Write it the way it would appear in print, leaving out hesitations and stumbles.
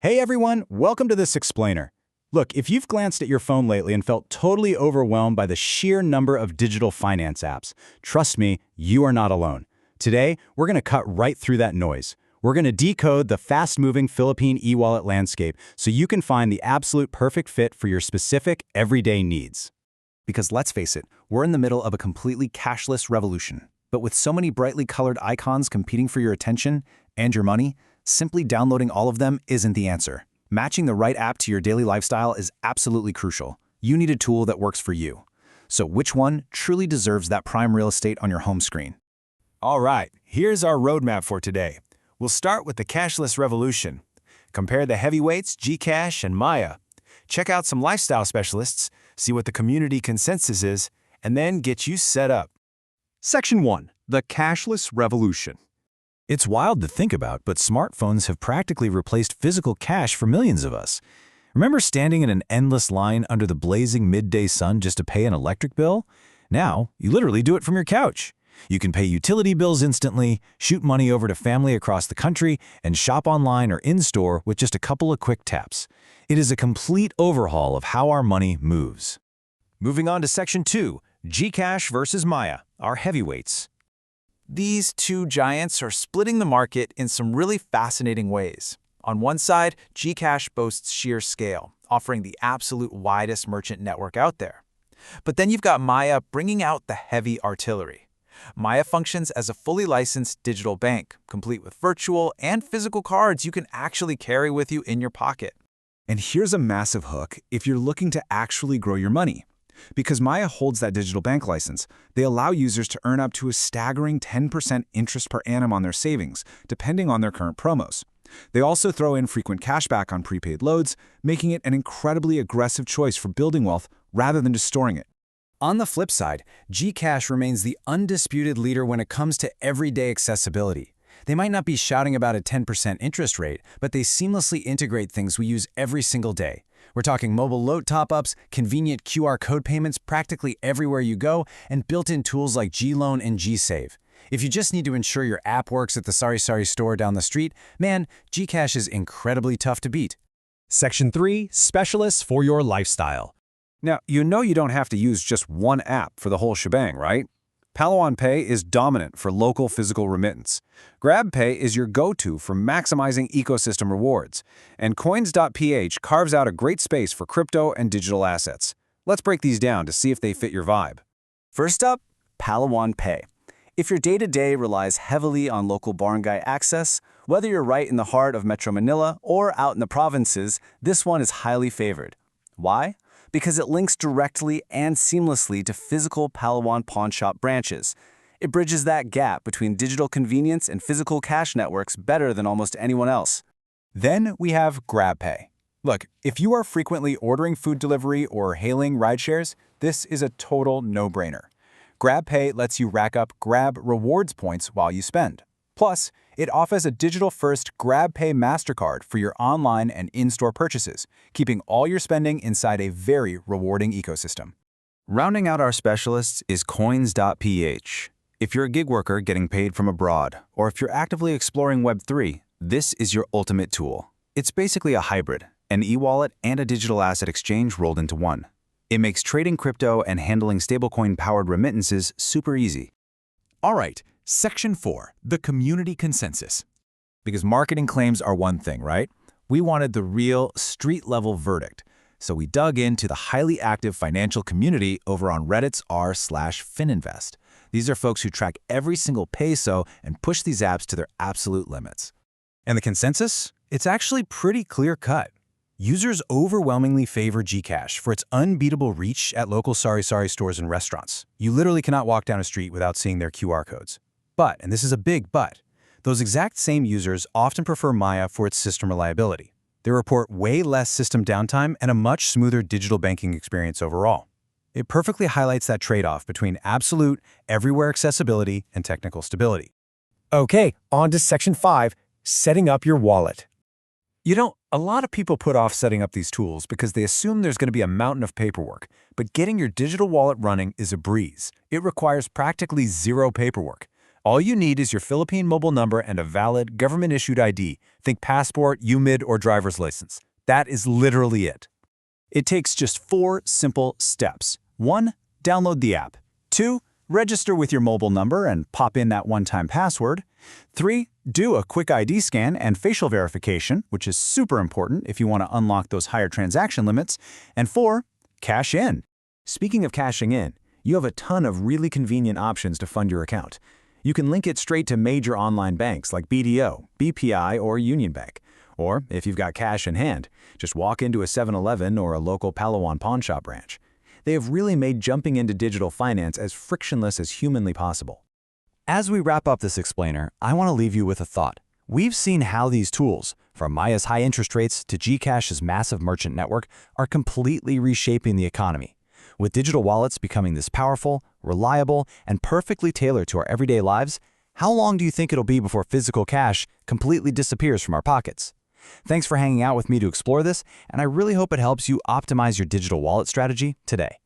Hey everyone, welcome to this explainer. Look, if you've glanced at your phone lately and felt totally overwhelmed by the sheer number of digital finance apps, trust me, you are not alone. Today, we're going to cut right through that noise. We're going to decode the fast-moving Philippine e-wallet landscape so you can find the absolute perfect fit for your specific everyday needs. Because let's face it, we're in the middle of a completely cashless revolution. But with so many brightly colored icons competing for your attention and your money, simply downloading all of them isn't the answer. Matching the right app to your daily lifestyle is absolutely crucial. You need a tool that works for you. So which one truly deserves that prime real estate on your home screen? All right, here's our roadmap for today. We'll start with the cashless revolution. Compare the heavyweights, Gcash and Maya. Check out some lifestyle specialists, see what the community consensus is, and then get you set up. Section 1. The Cashless Revolution. It's wild to think about, but smartphones have practically replaced physical cash for millions of us. Remember standing in an endless line under the blazing midday sun just to pay an electric bill? Now, you literally do it from your couch. You can pay utility bills instantly, shoot money over to family across the country, and shop online or in-store with just a couple of quick taps. It is a complete overhaul of how our money moves. Moving on to Section 2. Gcash versus Maya, our heavyweights. These two giants are splitting the market in some really fascinating ways. On one side, Gcash boasts sheer scale, offering the absolute widest merchant network out there. But then you've got Maya bringing out the heavy artillery. Maya functions as a fully licensed digital bank, complete with virtual and physical cards you can actually carry with you in your pocket. And here's a massive hook if you're looking to actually grow your money. Because Maya holds that digital bank license, they allow users to earn up to a staggering 10% interest per annum on their savings, depending on their current promos. They also throw in frequent cashback on prepaid loads, making it an incredibly aggressive choice for building wealth rather than just storing it. On the flip side, Gcash remains the undisputed leader when it comes to everyday accessibility. They might not be shouting about a 10% interest rate, but they seamlessly integrate things we use every single day. We're talking mobile load top-ups, convenient QR code payments practically everywhere you go, and built-in tools like G-Loan and G-Save. If you just need to ensure your app works at the Sari store down the street, man, Gcash is incredibly tough to beat. Section 3. Specialists for your lifestyle. Now, you know you don't have to use just one app for the whole shebang, right? Palawan Pay is dominant for local physical remittance. GrabPay is your go-to for maximizing ecosystem rewards. And Coins.ph carves out a great space for crypto and digital assets. Let's break these down to see if they fit your vibe. First up, Palawan Pay. If your day-to-day relies heavily on local barangay access, whether you're right in the heart of Metro Manila or out in the provinces, this one is highly favored. Why? Because it links directly and seamlessly to physical Palawan pawn shop branches. It bridges that gap between digital convenience and physical cash networks better than almost anyone else. Then we have GrabPay. Look, if you are frequently ordering food delivery or hailing rideshares, this is a total no-brainer. GrabPay lets you rack up Grab rewards points while you spend. Plus, it offers a digital-first GrabPay MasterCard for your online and in-store purchases, keeping all your spending inside a very rewarding ecosystem. Rounding out our specialists is Coins.ph. If you're a gig worker getting paid from abroad, or if you're actively exploring Web3, this is your ultimate tool. It's basically a hybrid, an e-wallet and a digital asset exchange rolled into one. It makes trading crypto and handling stablecoin-powered remittances super easy. All right, Section 4. The Community Consensus. Because marketing claims are one thing, right? We wanted the real street-level verdict. So we dug into the highly active financial community over on Reddit's r/Fininvest. These are folks who track every single peso and push these apps to their absolute limits. And the consensus? It's actually pretty clear-cut. Users overwhelmingly favor Gcash for its unbeatable reach at local Sari stores and restaurants. You literally cannot walk down a street without seeing their QR codes. But, and this is a big but, those exact same users often prefer Maya for its system reliability. They report way less system downtime and a much smoother digital banking experience overall. It perfectly highlights that trade-off between absolute, everywhere accessibility and technical stability. Okay, on to Section 5, setting up your wallet. You know, a lot of people put off setting up these tools because they assume there's going to be a mountain of paperwork, but getting your digital wallet running is a breeze. It requires practically zero paperwork. All you need is your Philippine mobile number and a valid, government-issued ID. Think passport, UMID, or driver's license. That is literally it. It takes just 4 simple steps. 1. Download the app. 2. Register with your mobile number and pop in that one-time password. 3. Do a quick ID scan and facial verification, which is super important if you want to unlock those higher transaction limits. And 4. Cash in. Speaking of cashing in, you have a ton of really convenient options to fund your account. You can link it straight to major online banks like BDO, BPI, or Union Bank. Or, if you've got cash in hand, just walk into a 7-Eleven or a local Palawan pawn shop branch. They have really made jumping into digital finance as frictionless as humanly possible. As we wrap up this explainer, I want to leave you with a thought. We've seen how these tools, from Maya's high interest rates to Gcash's massive merchant network, are completely reshaping the economy. With digital wallets becoming this powerful, reliable, and perfectly tailored to our everyday lives, how long do you think it'll be before physical cash completely disappears from our pockets? Thanks for hanging out with me to explore this, and I really hope it helps you optimize your digital wallet strategy today.